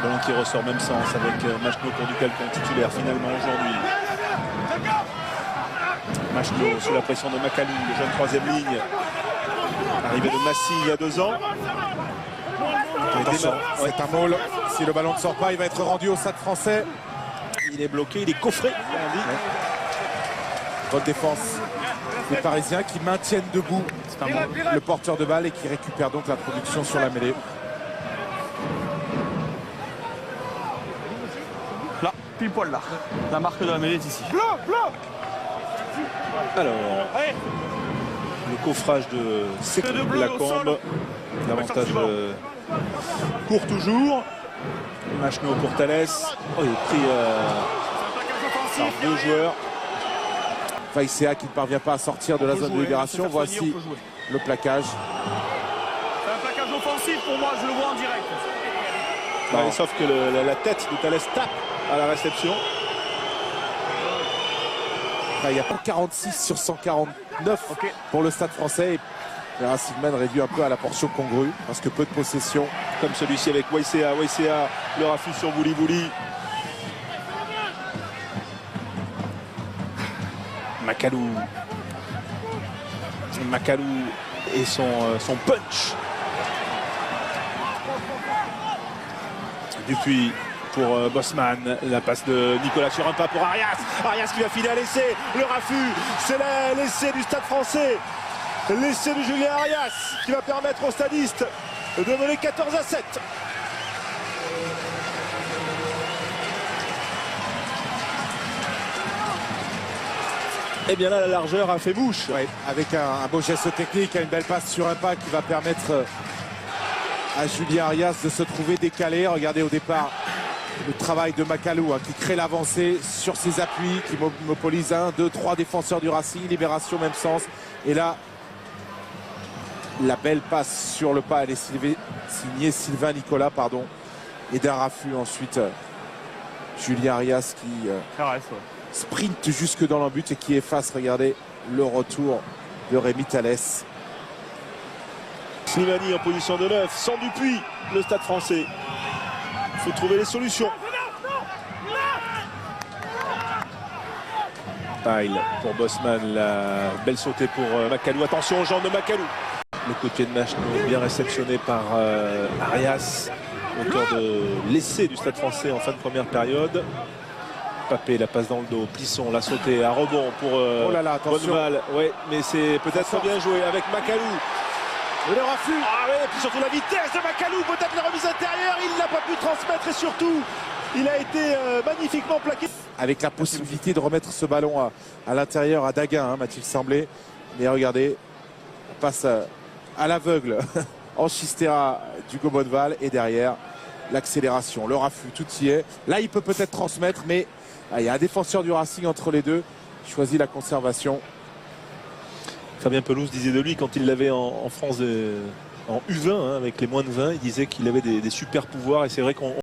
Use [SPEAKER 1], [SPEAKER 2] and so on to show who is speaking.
[SPEAKER 1] Ballon qui ressort même sens avec Machno pour du Calcon titulaire finalement aujourd'hui. Machno sous la pression de Macalou, le jeune troisième ligne. Arrivé de Massy il y a 2 ans.
[SPEAKER 2] Attention, c'est un maul. Si le ballon ne sort pas, il va être rendu au Stade Français.
[SPEAKER 1] Il est bloqué, il est coffré, on dit.
[SPEAKER 2] Bonne défense des Parisiens qui maintiennent debout le porteur de balle et qui récupère donc la production sur la mêlée.
[SPEAKER 3] Là, pile poil là. La marque de la mêlée est ici.
[SPEAKER 1] Alors, le coffrage de Lacombe. L'avantage court toujours. Machno pour Thalès. Oh, il est pris par 2 joueurs.
[SPEAKER 2] Vaïséa qui ne parvient pas à sortir de la zone de libération. Voici le plaquage.
[SPEAKER 3] C'est un plaquage offensif pour moi, je le vois en direct.
[SPEAKER 1] Ouais, sauf que la tête de Thalès tape à la réception.
[SPEAKER 2] Il y a pas 46 sur 149 pour le Stade Français. Et Racing Man réduit un peu à la portion congrue parce que peu de possession.
[SPEAKER 1] Comme celui-ci avec Waïséa. Waïséa, le raffut sur Bouli Bouli. Macalou. Macalou et son punch. Dupuis pour Bosman. La passe de Nicolas sur un pas pour Arias. Arias qui va filer à l'essai. Le raffut. C'est l'essai du Stade Français. L'essai de Julien Arias qui va permettre aux stadistes de mener 14-7. Et bien là, la largeur a fait bouche.
[SPEAKER 2] Ouais, avec un beau geste technique, une belle passe sur un pas qui va permettre à Julien Arias de se trouver décalé. Regardez au départ le travail de Macalou qui crée l'avancée sur ses appuis, qui monopolise 1, 2, 3 défenseurs du Racing. Libération, même sens. Et là, la belle passe sur le pas, elle est signée Sylvain Nicolas, pardon. Et d'un raffut ensuite Julien Arias qui sprint jusque dans l'embut et qui efface, regardez, le retour de Rémi Thalès.
[SPEAKER 1] Slimani en position de 9, sans Dupuis, le Stade Français. Il faut trouver les solutions. Pile pour Bosman, la belle sautée pour Macalou. Attention aux jambes de Macalou. Le coup de pied de Machno bien réceptionné par Arias, auteur de l'essai du Stade Français en fin de première période. Papé, la passe dans le dos, Plisson, la sautée, à rebond pour Bonneval. Ouais, mais c'est peut-être bien joué avec Macalou.
[SPEAKER 2] Et le raffut.
[SPEAKER 1] Ah ouais, et puis surtout la vitesse de Macalou, peut-être la remise intérieure, il n'a pas pu transmettre et surtout, il a été magnifiquement plaqué.
[SPEAKER 2] Avec la possibilité de remettre ce ballon à l'intérieur à Daguin, m'a-t-il semblé. Mais regardez, on passe à l'aveugle en Chistera d'Hugo Bonneval et derrière l'accélération, le raffut, tout y est. Là, il peut peut-être transmettre, mais il y a un défenseur du Racing entre les deux. Il choisit la conservation.
[SPEAKER 1] Fabien Pelouse disait de lui quand il l'avait en France en U20, avec les moins de 20, il disait qu'il avait des super pouvoirs et c'est vrai qu'on